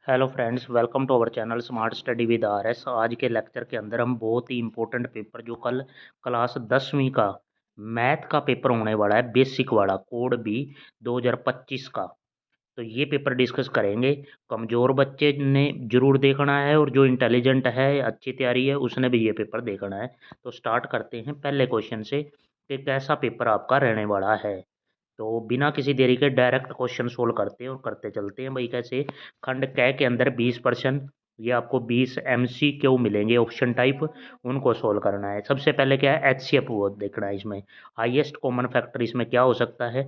Hello friends, welcome to our channel smart study with RS. आज के lecture के अंदर हम बहुत ही इंपॉर्टेंट पेपर जो कल क्लास 10वीं का मैथ का पेपर होने वाला है, बेसिक वाला कोड बी 2025 का, तो ये पेपर डिस्कस करेंगे। कमज़ोर बच्चे ने ज़रूर देखना है और जो इंटेलिजेंट है, अच्छी तैयारी है, उसने भी ये पेपर देखना है। तो स्टार्ट करते हैं पहले क्वेश्चन से कि कैसा पेपर आपका रहने वाला है। तो बिना किसी देरी के डायरेक्ट क्वेश्चन सोल्व करते हैं और करते चलते हैं भाई। कैसे? खंड क के अंदर 20%, ये आपको 20 MCQ मिलेंगे ऑप्शन टाइप, उनको सोल्व करना है। सबसे पहले क्या है, HCF वो देखना है। इसमें हाईएस्ट कॉमन फैक्टर इसमें क्या हो सकता है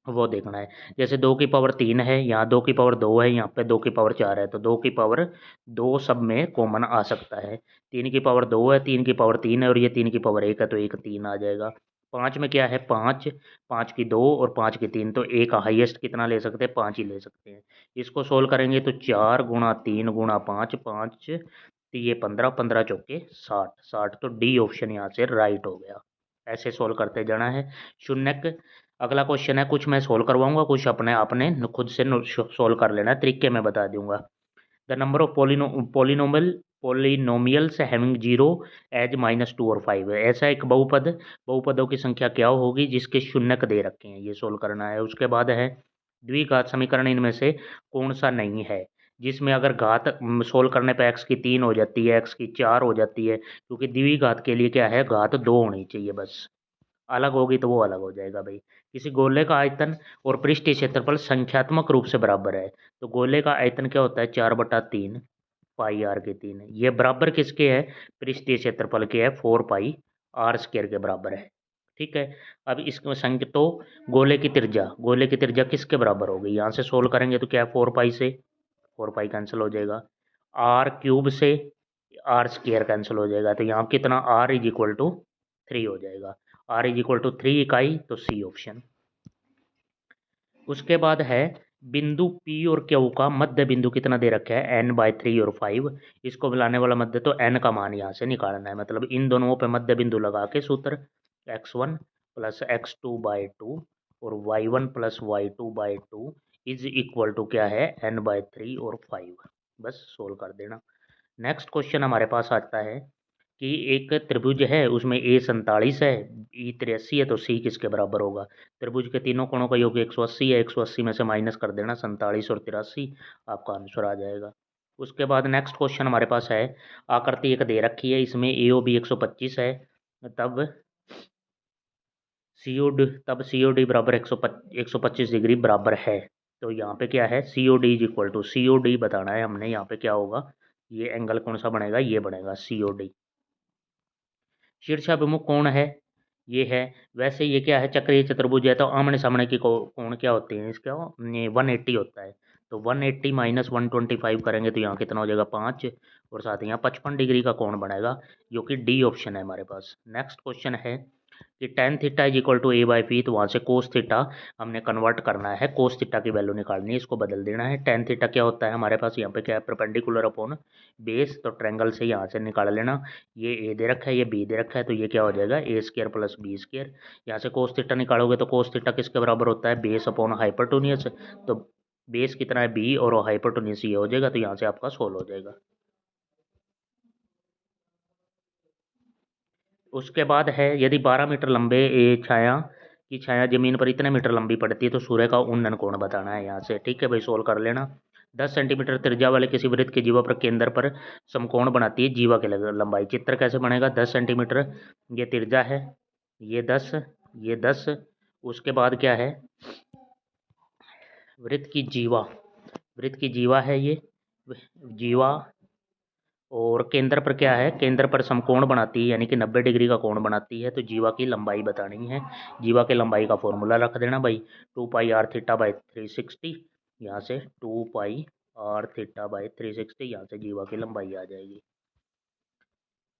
वो देखना है। जैसे 2 की पावर 3 है, यहाँ 2 की पावर 2 है, यहाँ पे 2 की पावर 4 है, तो 2 की पावर 2 सब में कॉमन आ सकता है। 3 की पावर 2 है, 3 की पावर 3 है और ये 3 की पावर 1 है, तो एक 3 आ जाएगा। 5 में क्या है, 5, 5 की 2 और 5 की 3, तो एक हाईएस्ट कितना ले सकते हैं, 5 ही ले सकते हैं। इसको सोल्व करेंगे तो 4 गुणा 3 गुणा 5, 5 ये 15, 15 चौके 60, 60, तो डी ऑप्शन यहाँ से राइट हो गया। ऐसे सोल्व करते जाना है। शून्यक अगला क्वेश्चन है, कुछ मैं सोल्व करवाऊंगा, कुछ अपने आपने खुद से सोल्व कर लेना है, तरीके मैं बता दूंगा। The number of polynomials having zero as -2 और 5 है। ऐसा एक बहुपदों की संख्या क्या होगी जिसके शून्यक दे रखे हैं, ये सोल्व करना है। उसके बाद है द्विघात समीकरण इनमें से कौन सा नहीं है जिसमें अगर घात सोल्व करने पर x की 3 हो जाती है, x की 4 हो जाती है, क्योंकि द्विघात के लिए क्या है, घात 2 होनी चाहिए बस। अलग होगी तो वो अलग हो जाएगा भाई। किसी गोले का आयतन और पृष्ठीय क्षेत्रफल संख्यात्मक रूप से बराबर है, तो गोले का आयतन क्या होता है, 4/3 पाई आर के 3। ये बराबर किसके है, पृष्ठीय क्षेत्रफल के है, 4 पाई r² के बराबर है। ठीक है। अब इसको संख्या तो गोले की त्रिज्या किसके बराबर होगी, यहाँ से सोल्व करेंगे तो क्या है, 4 पाई से 4 पाई कैंसिल हो जाएगा, r³ से r² कैंसिल हो जाएगा, तो यहाँ कितना r = 3 हो जाएगा। r = 3 इकाई, तो सी ऑप्शन। उसके बाद है बिंदु P और Q का मध्य बिंदु कितना दे रखा है, n/3 और 5। इसको मिलाने वाला मध्य, तो n का मान यहाँ से निकालना है, मतलब इन दोनों पे मध्य बिंदु लगा के सूत्र x1 + x2/2 और y1 + y2/2 is equal to क्या है, n/3 और 5। बस सोल्व कर देना। नेक्स्ट क्वेश्चन हमारे पास आता है कि एक त्रिभुज है, उसमें ए 47 है, बी 83 है, तो सी किसके बराबर होगा। त्रिभुज के तीनों कोणों का योग 180 है, 180 में से माइनस कर देना 47 और 83, आपका आंसर आ जाएगा। उसके बाद नेक्स्ट क्वेश्चन हमारे पास है, आकृति एक दे रखी है, इसमें ए ओ बी 125 है, तब सी ओ डी बराबर 125 डिग्री बराबर है। तो यहाँ पे क्या है, C O D is equal to, C O D बताना है हमने, यहाँ पे क्या होगा, ये एंगल कौन सा बनेगा, ये बनेगा सी ओ डी। शीर्षाभिमुख कोण है, ये है। वैसे ये क्या है, चक्रीय चतुर्भुज है, तो आमने सामने की कोण क्या होते हैं इसका, 180 होता है, तो 180 माइनस 125 करेंगे तो यहाँ कितना हो जाएगा, 5, और साथ ही यहाँ 55 डिग्री का कोण बनेगा, जो कि डी ऑप्शन है हमारे पास। नेक्स्ट क्वेश्चन है कि tan theta is equal to a/p, तो वहाँ से कोस थीटा हमने कन्वर्ट करना है, कोस थीटा की वैल्यू निकालनी है, इसको बदल देना है। tan थीटा क्या होता है हमारे पास, यहाँ पे क्या है, परपेंडिकुलर अपॉन बेस, तो ट्रायंगल से यहाँ से निकाल लेना। ये ए दे रखा है, ये बी दे रखा है, तो ये क्या हो जाएगा, a² + b²। यहाँ से कोस थीटा निकालोगे तो कोस थीटा किसके बराबर होता है, बेस अपॉन हाइपोटेन्यूज, तो बेस कितना है b और हाइपोटेन्यूज ये हो जाएगा, तो यहाँ से आपका सोल्व हो जाएगा। उसके बाद है, यदि 12 मीटर लंबे छाया की छाया जमीन पर इतने मीटर लंबी पड़ती है तो सूर्य का उन्नयन कोण बताना है यहाँ से। ठीक है भाई, सोल्व कर लेना। 10 सेंटीमीटर त्रिज्या वाले किसी वृत्त की जीवा पर केंद्र पर समकोण बनाती है जीवा की लंबाई। चित्र कैसे बनेगा, 10 सेंटीमीटर ये त्रिज्या है, ये 10, ये 10। उसके बाद क्या है, वृत्त की जीवा, वृत्त की जीवा है ये जीवा, और केंद्र पर क्या है, केंद्र पर समकोण बनाती है, यानी कि 90 डिग्री का कोण बनाती है, तो जीवा की लंबाई बतानी है। जीवा की लंबाई का फॉर्मूला रख देना भाई, 2πr θ/360, यहाँ से 2πr θ/360, यहाँ से जीवा की लंबाई आ जाएगी।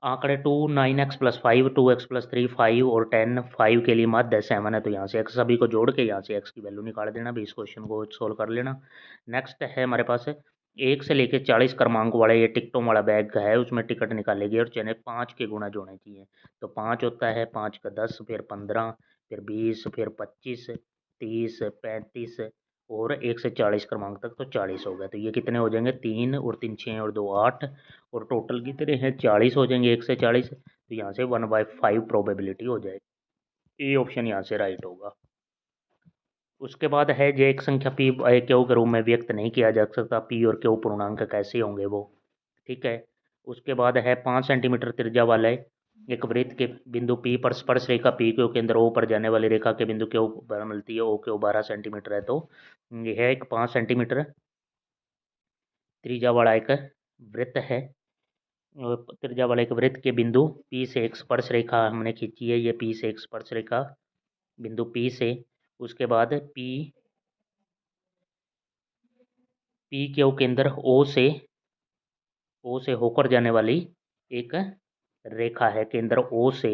आंकड़े 2, 9x + 5, 2x + 3, 5 और 10, 5 के लिए माध्य 7 है, तो यहाँ से x सभी को जोड़ के यहाँ से x की वैल्यू निकाल देना भी। इस क्वेश्चन को सोल्व कर लेना। नेक्स्ट है हमारे पास 1 से लेकर 40 क्रमांक वाला ये टिकटों वाला बैग है, उसमें टिकट निकालेगी और चने 5 के गुणा जोड़ने चाहिए। तो 5 होता है, 5 का 10, फिर 15, फिर 20, फिर 25, 30, 35 और 1 से 40 क्रमांक तक तो 40 हो गया। तो ये कितने हो जाएंगे, 3 और 3 6 और 2 8 और टोटल कितने हैं, 40 हो जाएंगे 1 से 40। तो यहाँ से 1/5 प्रोबेबिलिटी हो जाएगी। ए ऑप्शन यहाँ से राइट होगा। उसके बाद है जो एक संख्या पी क्यू के रूप में व्यक्त नहीं किया जा सकता, पी और क्यू पूर्णांक कैसे होंगे वो, ठीक है। उसके बाद है 5 सेंटीमीटर त्रिज्या वाले एक वृत्त के बिंदु पी पर स्पर्श रेखा पी क्यू के अंदर ओ पर जाने वाली रेखा के बिंदु क्यू पर मिलती है, ओ क्यू 12 सेंटीमीटर है। तो यह एक 5 सेंटीमीटर त्रिज्या वाला एक वृत्त है, त्रिज्या वाले एक वृत्त के बिंदु पी से एक स्पर्श रेखा हमने खींची है, ये पी से एक स्पर्श रेखा बिंदु पी से, उसके बाद पी क्यू के अंदर ओ से होकर जाने वाली एक रेखा है, केंद्र ओ से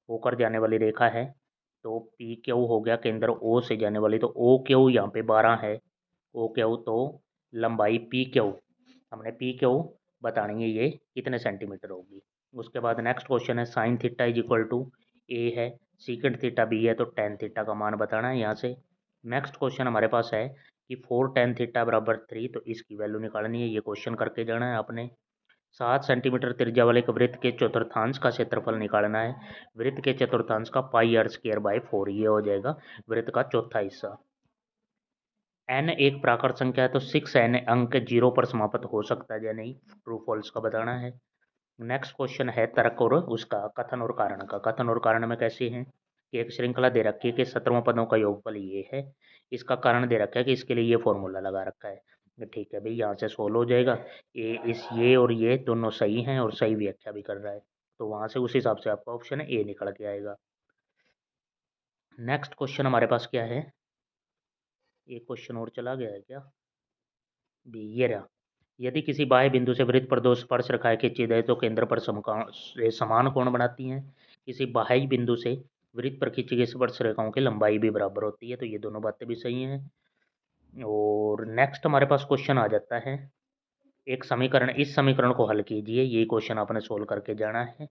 होकर जाने वाली रेखा है। तो पी क्यू हो गया केंद्र ओ से जाने वाली, तो ओ क्यू यहाँ पे 12 है, ओ क्यू तो लंबाई पी क्यू हमने पी क्यू बतानी है ये कितने सेंटीमीटर होगी। उसके बाद नेक्स्ट क्वेश्चन है sine theta is equal to A है, सीकेंड थीटा बी है, तो टेन थीटा का मान बताना है यहाँ से। नेक्स्ट क्वेश्चन हमारे पास है कि 4 टेन थीटा बराबर 3, तो इसकी वैल्यू निकालनी है, ये क्वेश्चन करके जाना है आपने। 7 सेंटीमीटर त्रिज्या वाले एक वृत्त के चतुर्थांश का क्षेत्रफल निकालना है, वृत्त के चतुर्थांश का पाई आर स्क्वायर बाई 4, ये हो जाएगा वृत्त का चौथा हिस्सा। n एक प्राकृत संख्या है, तो 6n अंक 0 पर समाप्त हो सकता है या नहीं, ट्रू फॉल्स का बताना है। नेक्स्ट क्वेश्चन है तर्क और उसका कथन और कारण का। कथन और कारण में कैसे हैं कि एक श्रृंखला दे रखी है कि 17 पदों का योगफल ये है, इसका कारण दे रखा है कि इसके लिए ये फॉर्मूला लगा रखा है, ठीक है भाई, यहाँ से सोल्व हो जाएगा। ये और ये दोनों सही हैं और सही व्याख्या भी कर रहा है, तो वहाँ से उस हिसाब से आपका ऑप्शन ए निकल के आएगा। नेक्स्ट क्वेश्चन हमारे पास क्या है, एक क्वेश्चन और चला गया है क्या, बी ये रहा। यदि किसी बाह्य बिंदु से वृत्त पर दो स्पर्श रेखाएं खींची जाए तो केंद्र पर समान कोण बनाती हैं। किसी बाह्य बिंदु से वृत्त पर खींची गई स्पर्श रेखाओं की लंबाई भी बराबर होती है, तो ये दोनों बातें भी सही हैं। और नेक्स्ट हमारे पास क्वेश्चन आ जाता है एक समीकरण, इस समीकरण को हल कीजिए, ये क्वेश्चन आपने सोल्व करके जाना है।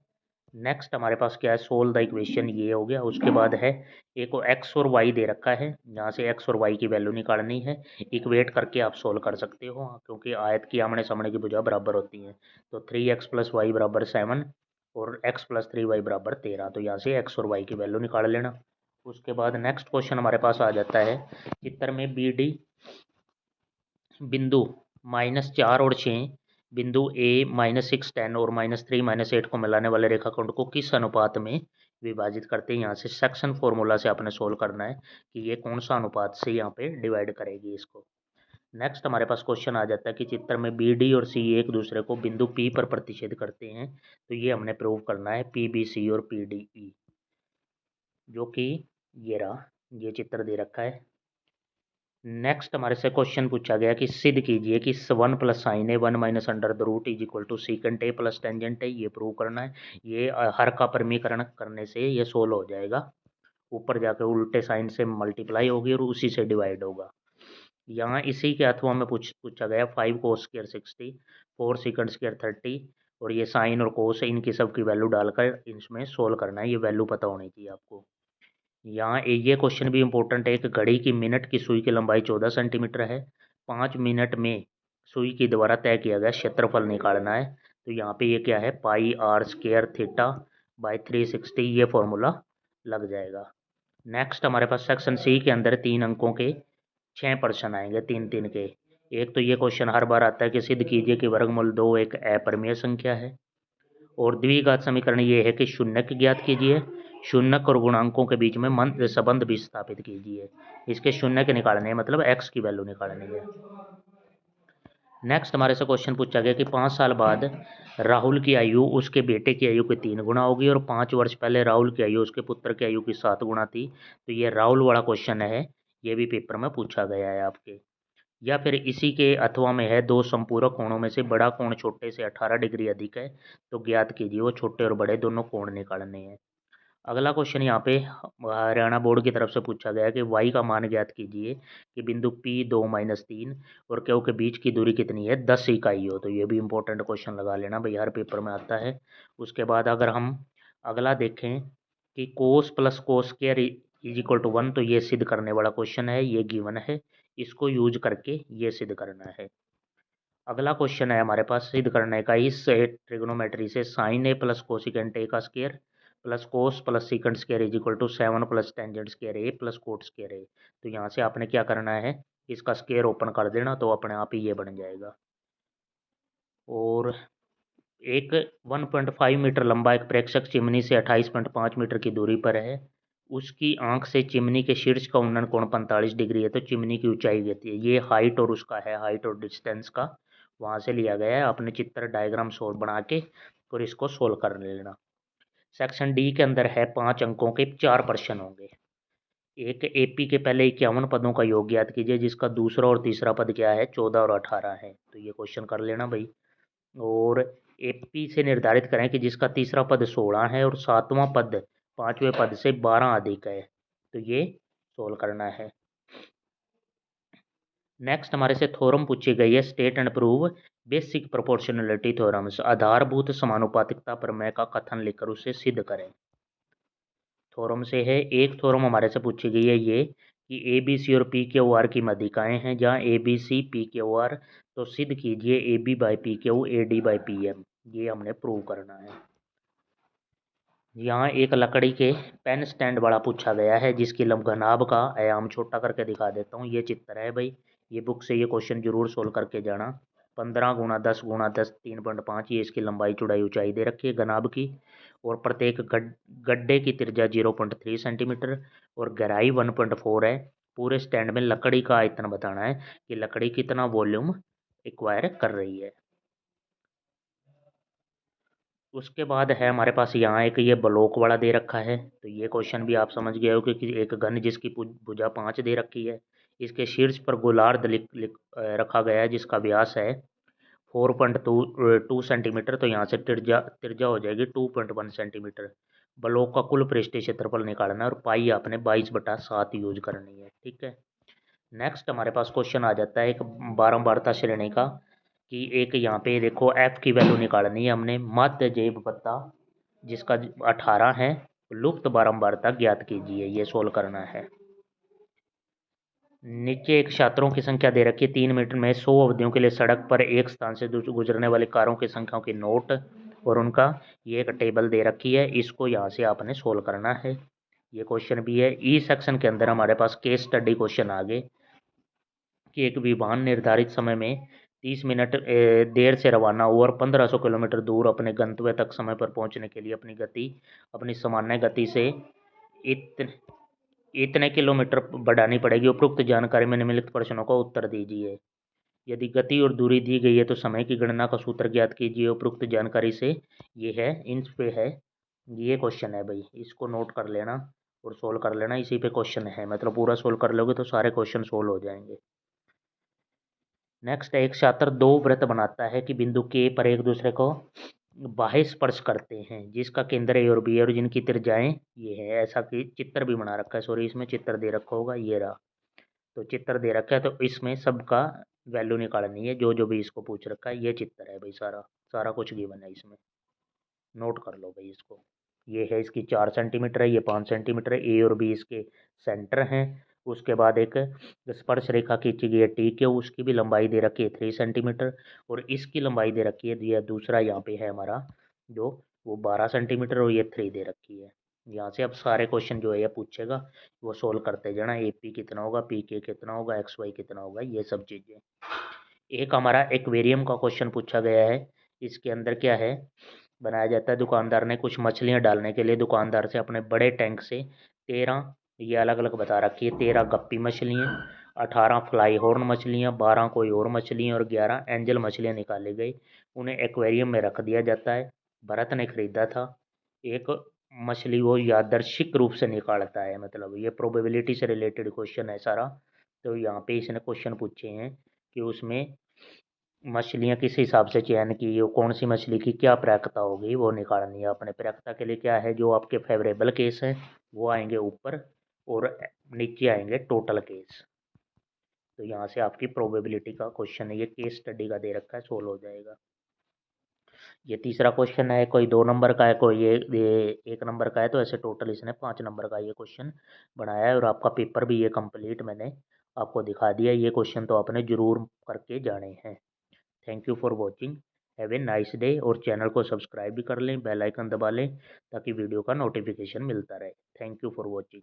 नेक्स्ट हमारे पास क्या है, सोल्व द इक्वेशन, ये हो गया। उसके बाद है एक को एक्स और वाई दे रखा है, यहाँ से एक्स और वाई की वैल्यू निकालनी है, इक्वेट करके आप सोल्व कर सकते हो, क्योंकि आयत की आमने सामने की भुजा बराबर होती है। तो 3x + y बराबर 7 और x + 3y बराबर 13, तो यहाँ से x और y की वैल्यू निकाल लेना। उसके बाद नेक्स्ट क्वेश्चन हमारे पास आ जाता है चित्र में बी डी बिंदु -4 और 6 बिंदु ए -6 10 और -3 -8 को मिलाने वाले रेखाखंड को किस अनुपात में विभाजित करते हैं। यहाँ से सेक्शन फॉर्मूला से आपने सोल्व करना है कि ये कौन सा अनुपात से यहाँ पे डिवाइड करेगी इसको। नेक्स्ट हमारे पास क्वेश्चन आ जाता है कि चित्र में बी डी और सी एक दूसरे को बिंदु पी पर प्रतिच्छेद करते हैं, तो ये हमने प्रूव करना है पी बी सी और पी डी ई, जो कि ये रहा, ये चित्र दे रखा है। नेक्स्ट हमारे से क्वेश्चन पूछा गया कि सिद्ध कीजिए कि 1 + sin a 1 - √root is equal to secant a + tangent a, ये प्रूव करना है। ये हर का परमीकरण करने से ये सोल्व हो जाएगा, ऊपर जाके उल्टे साइन से मल्टीप्लाई होगी और उसी से डिवाइड होगा। यहाँ इसी के अथवा में पूछा गया 5 cos स्क्वायर 60, 4 secant स्क्वायर 30 और ये साइन और कोस इनकी सब की वैल्यू डालकर इसमें सोल्व करना है, ये वैल्यू पता होनी चाहिए आपको। यहाँ ये क्वेश्चन भी इंपॉर्टेंट है, एक घड़ी की मिनट की सुई की लंबाई 14 सेंटीमीटर है, 5 मिनट में सुई के द्वारा तय किया गया क्षेत्रफल निकालना है। तो यहाँ पे ये क्या है, पाई आर स्क्वायर थीटा बाई 360, ये फॉर्मूला लग जाएगा। नेक्स्ट हमारे पास सेक्शन सी के अंदर 3 अंकों के 6 प्रश्न आएंगे, 3-3 के। एक तो ये क्वेश्चन हर बार आता है कि सिद्ध कीजिए कि वर्गमूल 2 एक अपरिमेय संख्या है, और द्विघात समीकरण ये है कि शून्यक ज्ञात कीजिए, शून्यक और गुणांकों के बीच में संबंध भी स्थापित कीजिए। इसके शून्यक निकालने हैं, मतलब x की वैल्यू निकालनी है। नेक्स्ट हमारे से क्वेश्चन पूछा गया कि 5 साल बाद राहुल की आयु उसके बेटे की आयु के 3 गुना होगी और 5 वर्ष पहले राहुल की आयु उसके पुत्र की आयु की 7 गुना थी। तो ये राहुल वाला क्वेश्चन है, ये भी पेपर में पूछा गया है आपके। या फिर इसी के अथवा में है दो संपूरक कोणों में से बड़ा कोण छोटे से 18 डिग्री अधिक है, तो ज्ञात कीजिए वो छोटे और बड़े दोनों कोण निकालने हैं। अगला क्वेश्चन यहाँ पे हरियाणा बोर्ड की तरफ से पूछा गया कि y का मान ज्ञात कीजिए कि बिंदु P 2 - 3 और Q के बीच की दूरी कितनी है, 10 इकाई हो। तो ये भी इंपॉर्टेंट क्वेश्चन लगा लेना भाई, हर पेपर में आता है। उसके बाद अगर हम अगला देखें कि cos + cos² = 1, तो ये सिद्ध करने वाला क्वेश्चन है, ये गिवन है, इसको यूज करके ये सिद्ध करना है। अगला क्वेश्चन है हमारे पास सिद्ध करने का, इस ट्रिग्नोमेट्री से sine A plus cosecant A का square plus cos plus secant square is equal to 7 plus tangent square A plus cot square A. तो यहाँ से आपने क्या करना है, इसका स्क्वायर ओपन कर देना तो अपने आप ही ये बन जाएगा। और एक 1.5 मीटर लंबा एक प्रेक्षक चिमनी से 28.5 मीटर की दूरी पर है। उसकी आंख से चिमनी के शीर्ष का उन्नयन कोण 45 डिग्री है। तो चिमनी की ऊंचाई कहती है, ये हाइट और उसका है, हाइट और डिस्टेंस का वहाँ से लिया गया है। आपने चित्र डायग्राम सोल्व बना के और इसको सोल्व कर लेना। सेक्शन डी के अंदर है 5 अंकों के 4 प्रश्न होंगे। एक एपी के पहले 51 पदों का योग ज्ञात कीजिए, जिसका दूसरा और तीसरा पद क्या है, 14 और 18 है। तो ये क्वेश्चन कर लेना भाई। और एपी से निर्धारित करें कि जिसका तीसरा पद 16 है और सातवां पद पांचवें पद से 12 अधिक है। तो ये सोल्व करना है। नेक्स्ट हमारे से थ्योरम पूछी गई है, state and prove basic proportionality theorems, आधारभूत समानुपातिकता प्रमेय का कथन लिखकर उसे सिद्ध करें। थ्योरम से है, एक थ्योरम हमारे से पूछी गई है ये कि ए बी सी और पी क्यू आर की मध्यिकाएँ हैं, जहाँ A B C P Q R, तो सिद्ध कीजिए A B by P Q A D by P M. ये हमने प्रूव करना है। यहाँ एक लकड़ी के पेन स्टैंड बड़ा पूछा गया है, जिसकी लंबघनाभ का आयाम छोटा करके दिखा देता हूँ। ये चित्र है भाई, ये बुक से ये क्वेश्चन जरूर सोल्व करके जाना। 15 गुणा 10 गुणा 10 3.5, ये इसकी लंबाई चौड़ाई ऊंचाई दे रखी है घनाभ की। और प्रत्येक गड्ढे की त्रिज्या 0.3 सेंटीमीटर और गहराई 1.4 है। पूरे स्टैंड में लकड़ी का आयतन बताना है कि लकड़ी कितना वॉल्यूम एक्वायर कर रही है। उसके बाद है हमारे पास यहाँ एक ये ब्लॉक वाला दे रखा है। तो ये क्वेश्चन भी आप समझ गए हो कि एक घन जिसकी भुजा 5 दे रखी है, इसके शीर्ष पर गोलार्ध रखा गया है, जिसका व्यास है 4.2 सेंटीमीटर। तो यहाँ से त्रिज्या त्रिज्या हो जाएगी 2.1 सेंटीमीटर। ब्लॉक का कुल पृष्ठीय क्षेत्रफल निकालना है और पाई आपने 22/7 यूज करनी है। ठीक है। नेक्स्ट हमारे पास क्वेश्चन आ जाता है एक बारंबारता श्रेणी का, कि एक यहाँ पे देखो एफ की वैल्यू निकालनी है हमने, माध्य जैव बता जिसका 18 है, लुप्त बारंबारता ज्ञात कीजिए। ये सोल्व करना है। नीचे एक छात्रों की संख्या दे रखी है, 3 मिनट में 100 अवधियों के लिए सड़क पर एक स्थान से गुजरने वाली कारों की संख्याओं की नोट और उनका ये एक टेबल दे रखी है। इसको यहाँ से आपने सोल्व करना है। ये क्वेश्चन भी है। ई सेक्शन के अंदर हमारे पास केस स्टडी क्वेश्चन आ गए कि एक विमान निर्धारित समय में 30 मिनट देर से रवाना हुआ और 1500 किलोमीटर दूर अपने गंतव्य तक समय पर पहुंचने के लिए अपनी सामान्य गति से इतने किलोमीटर बढ़ानी पड़ेगी। उपरोक्त जानकारी में निम्नलिखित प्रश्नों का उत्तर दीजिए। यदि गति और दूरी दी गई है तो समय की गणना का सूत्र ज्ञात कीजिए उपरोक्त जानकारी से। ये है, इन पे है, ये क्वेश्चन है भाई, इसको नोट कर लेना और सोल्व कर लेना। इसी पे क्वेश्चन है, मतलब पूरा सोल्व कर लोगे तो सारे क्वेश्चन सोल्व हो जाएंगे। नेक्स्ट है, एक छात्र दो वृत्त बनाता है कि बिंदु के पर एक दूसरे को बाह्य स्पर्श करते हैं, जिसका केंद्र ए और बी है और जिनकी त्रिज्याएं ये है। ऐसा कि चित्र भी बना रखा है, सॉरी इसमें चित्र दे रखा होगा, ये रहा। तो चित्र दे रखा है, तो इसमें सबका वैल्यू निकालनी है, जो जो भी इसको पूछ रखा है। ये चित्र है भाई, सारा सारा कुछ गिवन है इसमें, नोट कर लो भाई इसको। ये है, इसकी 4 सेंटीमीटर है, ये 5 सेंटीमीटर है, ए और बी इसके सेंटर हैं। उसके बाद एक स्पर्श रेखा खींची गई है टी के, उसकी भी लंबाई दे रखी है 3 सेंटीमीटर और इसकी लंबाई दे रखी है, यह दूसरा यहाँ पे है हमारा जो वो 12 सेंटीमीटर और ये 3 दे रखी है। यहाँ से अब सारे क्वेश्चन जो है ये पूछेगा, वो सोल्व करते जाना। ए पी कितना होगा, पी के कितना होगा, एक्स वाई कितना होगा, ये सब चीज़ें। एक हमारा एक्वेरियम का क्वेश्चन पूछा गया है। इसके अंदर क्या है, बनाया जाता है, दुकानदार ने कुछ मछलियां डालने के लिए दुकानदार से अपने बड़े टैंक से 13, ये अलग अलग बता रखी है, 13 गप्पी मछलियाँ, 18 फ्लाई हॉर्न मछलियाँ, 12 कोई और मछलियाँ और 11 एंजल मछलियाँ निकाली गई। उन्हें एक्वेरियम में रख दिया जाता है। भरत ने खरीदा था। एक मछली वो यादृच्छिक रूप से निकालता है, मतलब ये प्रोबेबिलिटी से रिलेटेड क्वेश्चन है सारा। तो यहाँ पे इसने क्वेश्चन पूछे हैं कि उसमें मछलियाँ किस हिसाब से चयन की, वो कौन सी मछली की क्या प्रायिकता होगी, वो निकालनी है। अपने प्रायिकता के लिए क्या है, जो आपके फेवरेबल केस हैं वो आएंगे ऊपर और नीचे आएंगे टोटल केस। तो यहाँ से आपकी प्रोबेबिलिटी का क्वेश्चन है, ये केस स्टडी का दे रखा है, सोल्व हो जाएगा। ये तीसरा क्वेश्चन है, कोई 2 नंबर का है, कोई ये 1 नंबर का है, तो ऐसे टोटल इसने 5 नंबर का ये क्वेश्चन बनाया है और आपका पेपर भी ये कंप्लीट मैंने आपको दिखा दिया। ये क्वेश्चन तो आपने ज़रूर करके जाने हैं। Thank you for watching, have a nice day. और चैनल को सब्सक्राइब भी कर लें, बेल आइकन दबा लें ताकि वीडियो का नोटिफिकेशन मिलता रहे। Thank you for watching.